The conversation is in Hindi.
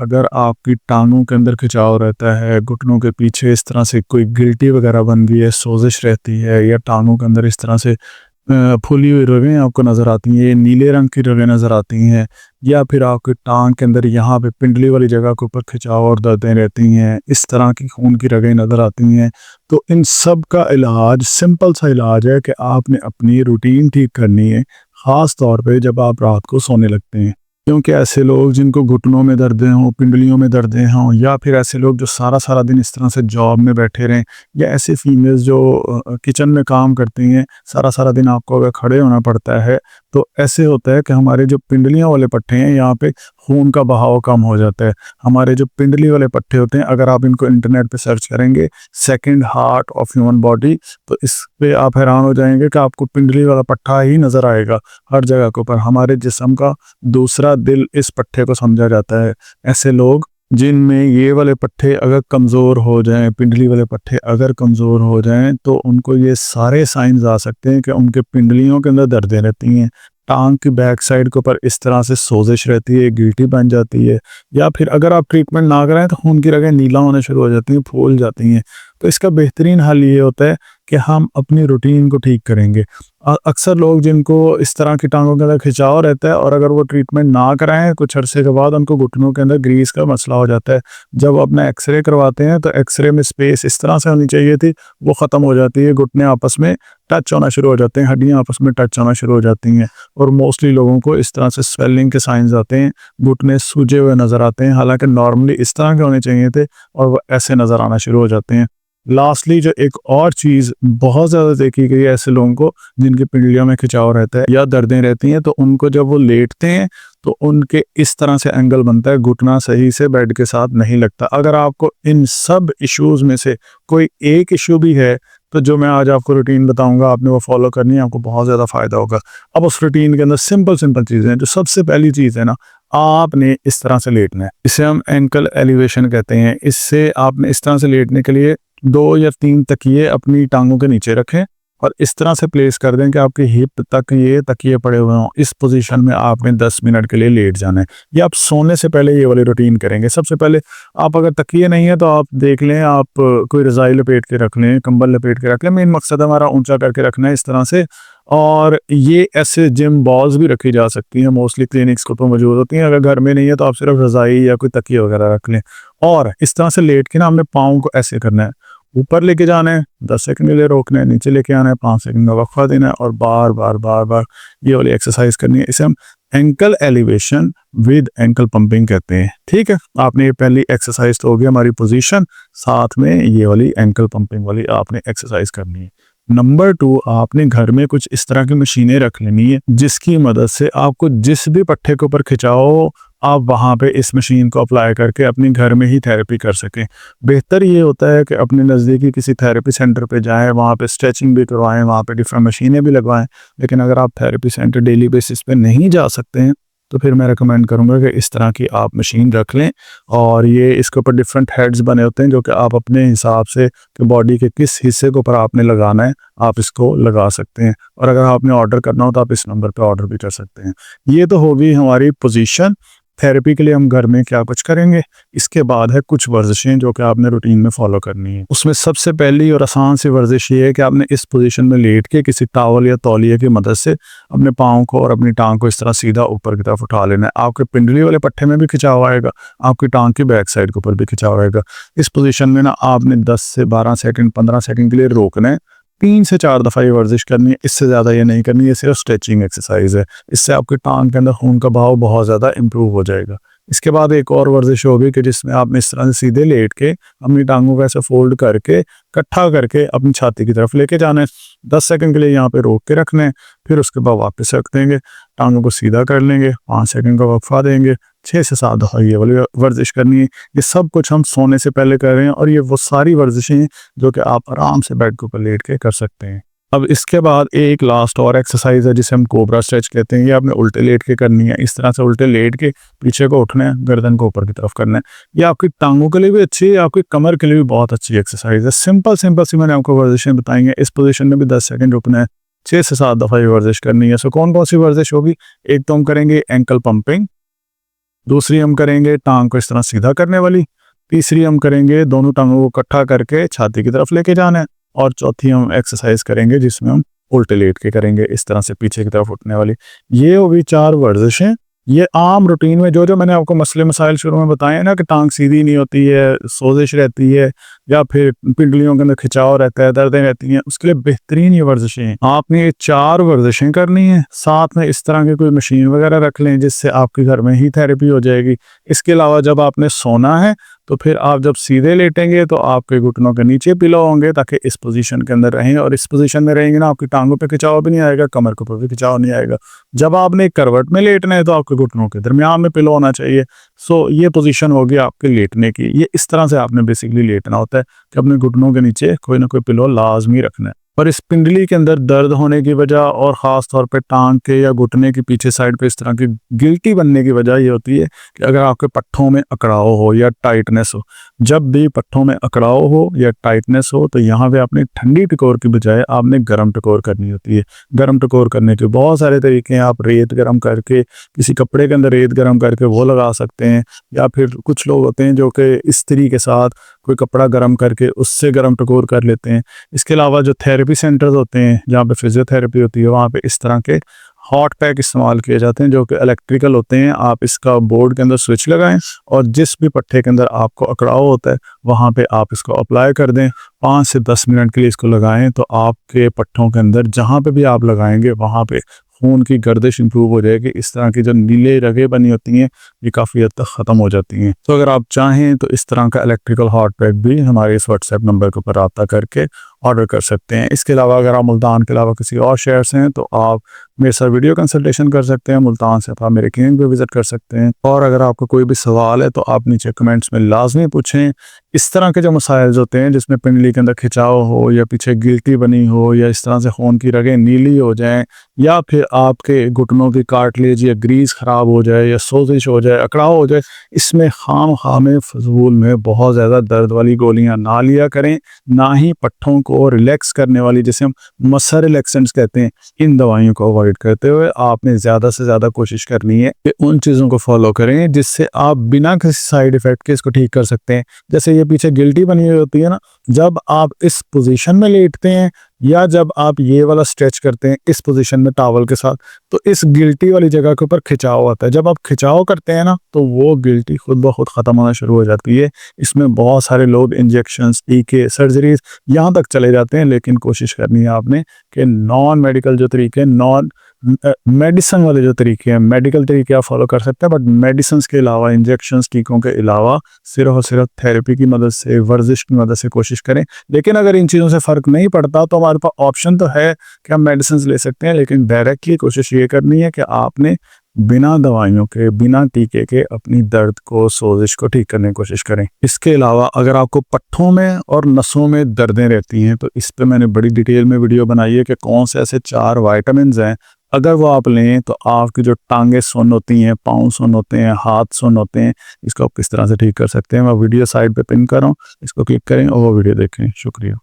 अगर आपकी टाँगों के अंदर खिंचाव रहता है, घुटनों के पीछे इस तरह से कोई गिल्टी वगैरह बन गई है, सोज़िश रहती है या टाँगों के अंदर इस तरह से फूली हुई रगें आपको नज़र आती हैं, नीले रंग की रगें नज़र आती हैं या फिर आपकी टाँग के अंदर यहाँ पे पिंडली वाली जगह के ऊपर खिंचाव और दर्दें रहती हैं, इस तरह की खून की रगें नज़र आती हैं, तो इन सब का इलाज सिंपल सा इलाज है कि आपने अपनी रूटीन ठीक करनी है, ख़ास तौर पे जब आप रात को सोने लगते हैं। क्योंकि ऐसे लोग जिनको घुटनों में दर्दें हों, पिंडलियों में दर्दें हों या फिर ऐसे लोग जो सारा-सारा दिन इस तरह से जॉब में बैठे रहें या ऐसी फीमेल्स जो किचन में काम करती हैं, सारा-सारा दिन आपको अगर खड़े होना पड़ता है, तो ऐसे होता है कि हमारे जो पिंडलियों वाले पट्टे हैं, यहाँ पे खून का बहाव कम हो जाता है। हमारे जो पिंडली वाले पट्टे होते हैं, अगर आप इनको इंटरनेट पे सर्च करेंगे, second heart of human body, तो इस पे आप हैरान हो जाएँगे कि आपको पिंडली वाला पट्टा ही नज़र आएगा हर जगह के ऊपर। हमारे जिस्म का दूसरा दिल इस पट्टे को समझा जाता है। ऐसे लोग जिनमें ये वाले पट्टे अगर कमज़ोर हो जाएँ, पिंडली वाले पट्टे अगर कमज़ोर हो जाएँ, तो उनको ये सारे साइन्स आ सकते हैं कि उनके पिंडलियों के अंदर दर्दें रहती हैं। टाँग की बैक साइड के ऊपर इस तरह से सोज़िश रहती है, गिल्टी बन जाती है या फिर अगर आप ट्रीटमेंट ना कराएँ तो खून की रगें नीला होने शुरू हो जाती हैं, फूल जाती हैं। तो इसका बेहतरीन हल ये होता है कि हम अपनी रूटीन को ठीक करेंगे। अक्सर लोग जिनको इस तरह की टाँगों के अंदर खिंचाव रहता है और अगर वो ट्रीटमेंट ना कराएँ, कुछ अरसे के बाद उनको घुटनों के अंदर ग्रीस का मसला हो जाता है। जब अपना एक्स-रे करवाते हैं तो एक्स-रे में स्पेस इस तरह से होनी चाहिए थी, वो ख़त्म हो जाती है, घुटने आपस में टच होना शुरू हो जाते हैं, हड्डियाँ आपस में टच होना शुरू हो जाती हैं और मोस्टली लोगों को इस तरह से स्वेलिंग के साइन्स आते हैं, घुटने सूजे हुए नज़र आते हैं, हालाँकि नॉर्मली इस तरह के होने चाहिए थे और वो ऐसे नज़र आना शुरू हो जाते हैं। लास्टली जो एक और चीज़ बहुत ज़्यादा देखी गई है ऐसे लोगों को जिनकी पिंडलियों में खिंचाव रहता है या दर्दें रहती हैं, तो उनको जब वो लेटते हैं तो उनके इस तरह से एंगल बनता है, घुटना सही से बेड के साथ नहीं लगता। अगर आपको इन सब इश्यूज़ में से कोई एक इश्यू भी है, तो जो मैं आज आपको रूटीन बताऊँगा आपने वो फ़ॉलो करनी है, आपको बहुत ज़्यादा फ़ायदा होगा। अब उस रूटीन के अंदर सिंपल चीज़ें हैं, जो सबसे पहली चीज़ है ना, आपने इस तरह से लेटना है। इसे हम एंकल एलिवेशन कहते हैं। इससे आपने इस तरह से लेटने के लिए 2 या 3 तकिए अपनी टाँगों के नीचे रखें और इस तरह से प्लेस कर दें कि आपके हिप तक ये तकिए पड़े हुए हों। इस पोजीशन में आपने 10 मिनट के लिए लेट जाना है। ये आप सोने से पहले ये वाली रूटीन करेंगे। सबसे पहले आप अगर तकिए नहीं है तो आप देख लें, आप कोई रज़ाई लपेट के रख लें, कंबल लपेट के रख लें। मेन मकसद हमारा ऊँचा करके रखना है इस तरह से। और ये ऐसे जिम बॉल्स भी रखी जा सकती हैं, मोस्टली क्लिनिक्स को तो मौजूद होती हैं। अगर घर में नहीं है तो आप सिर्फ रज़ाई या कोई तकिए वगैरह रख लें और इस तरह से लेट के ना हमने पाँव को ऐसे करना है, ऊपर लेके जाना है, 10 सेकंड के लिए रोकना है, नीचे लेके आना है, 5 सेकंड का वक्फा देना है और बार-बार ये वाली एक्सरसाइज करनी है। इसे हम ankle elevation with ankle pumping कहते हैं। ठीक है, आपने ये पहली एक्सरसाइज तो हो गई हमारी पोजीशन, साथ में ये वाली एंकल पंपिंग वाली आपने एक्सरसाइज करनी है। नंबर 2, आपने घर में कुछ इस तरह की मशीनें रख लेनी है जिसकी मदद से आपको जिस भी पट्टे के ऊपर खिंचाओ, आप वहाँ पे इस मशीन को अप्लाई करके अपने घर में ही थेरेपी कर सकें। बेहतर ये होता है कि अपने नज़दीकी किसी थेरेपी सेंटर पे जाएँ, वहाँ पे स्ट्रेचिंग भी करवाएँ, वहाँ पे डिफरेंट मशीनें भी लगवाएँ। लेकिन अगर आप थेरेपी सेंटर डेली बेसिस पे नहीं जा सकते हैं, तो फिर मैं रिकमेंड करूँगा कि इस तरह की आप मशीन रख लें और ये इसके ऊपर डिफरेंट हेड्स बने होते हैं जो कि आप अपने हिसाब से कि बॉडी के किस हिस्से के ऊपर आपने लगाना है, आप इसको लगा सकते हैं। और अगर आपने ऑर्डर करना हो तो आप इस नंबर पे ऑर्डर भी कर सकते हैं। ये तो होगी हमारी पोजीशन। थेरेपी के लिए हम घर में क्या कुछ करेंगे, इसके बाद है कुछ वर्जिशें जो कि आपने रूटीन में फॉलो करनी है। उसमें सबसे पहली और आसान सी वर्जिश ये है कि आपने इस पोजीशन में लेट के किसी टॉवल या तौलिए की मदद से अपने पाँव को और अपनी टांग को इस तरह सीधा ऊपर की तरफ उठा लेना है। आपके पिंडली वाले पट्टे में भी खिंचाव आएगा, आपकी टांग की बैक साइड के ऊपर भी खिंचाव आएगा। इस पोजीशन में ना आपने 10 से 12 सेकंड 15 सेकंड के लिए रोकना है, 3 से 4 दफ़ा ये वर्जिश करनी है, इससे ज़्यादा ये नहीं करनी है। ये सिर्फ स्ट्रेचिंग एक्सरसाइज है। इससे आपकी टांग के अंदर खून का बहाव बहुत ज़्यादा इंप्रूव हो जाएगा। इसके बाद एक और वर्जिश होगी कि जिसमें आपने इस तरह से सीधे लेट के अपनी टांगों को ऐसे फोल्ड करके इकट्ठा करके अपनी छाती की तरफ लेके जाना है। 10 सेकंड के लिए यहाँ पे रोक के रखना है, फिर उसके बाद वापस रख देंगे, टांगों को सीधा कर लेंगे, 5 सेकंड का वक्फा देंगे, 6 से 7 दफ़ा ये वाली वर्जिश करनी है। ये सब कुछ हम सोने से पहले कर रहे हैं और ये वो सारी वर्जिशें हैं जो कि आप आराम से बेड के ऊपर लेट के कर सकते हैं। अब इसके बाद एक लास्ट और एक्सरसाइज है जिसे हम कोबरा स्ट्रेच कहते हैं। ये आपने उल्टे लेट के करनी है। इस तरह से उल्टे लेट के पीछे को उठना है, गर्दन को ऊपर की तरफ करना है। ये आपकी टांगों के लिए भी अच्छी है, आपकी कमर के लिए भी बहुत अच्छी एक्सरसाइज है। सिंपल सी मैंने आपको वर्जिशें बताई हैं। इस पोजीशन में भी 10 सेकंड रुकना है, 6 से 7 दफ़ा ये वर्जिश करनी है। सो कौन कौन सी वर्जिश होगी, एक तो हम करेंगे एंकल पंपिंग, दूसरी हम करेंगे टांग को इस तरह सीधा करने वाली। तीसरी हम करेंगे दोनों टांगों को इकट्ठा करके छाती की तरफ लेके जाना है। और चौथी हम एक्सरसाइज करेंगे जिसमें हम उल्टे लेट के करेंगे इस तरह से पीछे की तरफ उठने वाली। ये होगी 4 वर्जिशें। ये आम रूटीन में जो मैंने आपको मसले मसाइल शुरू में बताए हैं ना कि टांग सीधी नहीं होती है, सोजिश रहती है, या फिर पिंडलियों के अंदर खिंचाव रहता है, दर्दें रहती हैं, उसके लिए बेहतरीन ये वर्जिशें हैं। आपने ये 4 वर्जिशें करनी है। साथ में इस तरह की कोई मशीन वगैरह रख लें जिससे आपके घर में ही थेरेपी हो जाएगी। इसके अलावा जब आपने सोना है तो फिर आप जब सीधे लेटेंगे तो आपके घुटनों के नीचे पिलो होंगे ताकि इस पोजीशन के अंदर रहें, और इस पोजीशन में रहेंगे ना आपकी टांगों पे खिंचाव भी नहीं आएगा, कमर के ऊपर भी खिंचाव नहीं आएगा। जब आपने करवट में लेटना है तो आपके घुटनों के दरमियान में पिलो होना चाहिए। सो ये पोजीशन होगी आपके लेटने की। ये इस तरह से आपने बेसिकली लेटना होता है कि अपने घुटनों के नीचे कोई ना कोई पिलो लाजमी रखना है। और इस पिंडली के अंदर दर्द होने की वजह और ख़ास तौर पे टांग के या घुटने की पीछे साइड पे इस तरह की गिल्टी बनने की वजह ये होती है कि अगर आपके पट्ठों में अकड़ाव हो या टाइटनेस हो। जब भी पट्ठों में अकड़ाव हो या टाइटनेस हो तो यहाँ पे आपने ठंडी टकोर की बजाय आपने गर्म टकोर करनी होती है। गर्म टकोर करने के बहुत सारे तरीके हैं। आप रेत गर्म करके, किसी कपड़े के अंदर रेत गर्म करके वो लगा सकते हैं, या फिर कुछ लोग होते हैं जो कि इस्त्री के साथ कोई कपड़ा गर्म करके उससे गर्म टकोर कर लेते हैं। इसके अलावा जो थेरेपी सेंटर्स होते हैं जहाँ पे फिजियोथेरेपी होती है वहाँ पे इस तरह के हॉट पैक इस्तेमाल किए जाते हैं जो कि इलेक्ट्रिकल होते हैं। आप इसका बोर्ड के अंदर स्विच लगाएं और जिस भी पट्टे के अंदर आपको अकड़ाव होता है वहाँ पे आप इसको अप्लाई कर दें। 5 से 10 मिनट के लिए इसको लगाएं तो आपके पट्टों के अंदर जहाँ पे भी आप लगाएंगे वहाँ पे खून की गर्दिश इंप्रूव हो जाएगी। इस तरह की जो नीले रगें बनी होती हैं ये काफ़ी हद तक ख़त्म हो जाती हैं। तो अगर आप चाहें तो इस तरह का इलेक्ट्रिकल हॉट पैक भी हमारे इस व्हाट्सएप नंबर के ऊपर रब्ता करके ऑर्डर कर सकते हैं। इसके अलावा अगर आप मुल्तान के अलावा किसी और शहर से हैं तो आप मेरे साथ वीडियो कंसल्टेशन कर सकते हैं। मुल्तान से आप मेरे क्लिनिक पे विजिट कर सकते हैं। और अगर आपको कोई भी सवाल है तो आप नीचे कमेंट्स में लाजमी पूछें। इस तरह के जो मसाइल होते हैं जिसमें पिंडली के अंदर खिंचाव हो या पीछे गिल्टी बनी हो या इस तरह से खून की रगें नीली हो जाएं या फिर आपके घुटनों की कार्टिलेज या ग्रीस ख़राब हो जाए या सोजिश हो जाए, अकड़ाव हो जाए, इसमें खामखा में फजूल में बहुत ज़्यादा दर्द वाली गोलियां ना लिया करें। ना ही पट्ठों को रिलैक्स करने वाली, जैसे हम मसल रिलैक्सेंट्स कहते हैं, इन दवाइयों को अवॉइड करते हुए आपने ज़्यादा से ज़्यादा कोशिश करनी है कि उन चीज़ों को फॉलो करें जिससे आप बिना किसी साइड इफ़ेक्ट के इसको ठीक कर सकते हैं। जैसे ये पीछे गिल्टी बनी हुई होती है ना, जब आप इस पोजीशन में लेटते हैं या जब आप ये वाला स्ट्रेच करते हैं इस पोजीशन में टॉवल के साथ, तो इस गिल्टी वाली जगह के ऊपर खिंचाव आता है। जब आप खिंचाव करते हैं ना तो वो गिल्टी खुद ब खुद ख़त्म होना शुरू हो जाती है। इसमें बहुत सारे लोग इंजेक्शंस, टीके, सर्जरीज यहाँ तक चले जाते हैं, लेकिन कोशिश करनी है आपने कि नॉन मेडिकल जो तरीके, नॉन मेडिसिन वाले जो तरीके हैं, मेडिकल तरीके आप फॉलो कर सकते हैं, बट मेडिसिन के अलावा, इंजेक्शंस, टीकों के अलावा सिर्फ और सिर्फ थेरेपी की मदद से, वर्जिश की मदद से कोशिश करें। लेकिन अगर इन चीज़ों से फ़र्क नहीं पड़ता तो हमारे पास ऑप्शन तो है कि हम मेडिसिन ले सकते हैं, लेकिन डायरेक्टली कोशिश ये करनी है कि आपने बिना दवाइयों के, बिना टीके के अपनी दर्द को, सोजिश को ठीक करने की कोशिश करें। इसके अलावा अगर आपको पट्ठों में और नसों में दर्दें रहती हैं तो इस पे मैंने बड़ी डिटेल में वीडियो बनाई है कि कौन से ऐसे 4 विटामिन्स हैं, अगर वो आप लें तो आपकी जो टांगें सुन्न होती हैं, पाँव सुन्न होते हैं, हाथ सुन्न होते हैं, इसको आप किस तरह से ठीक कर सकते हैं। मैं वीडियो साइड पे पिन कर रहा हूँ, इसको क्लिक करें और वो वीडियो देखें। शुक्रिया।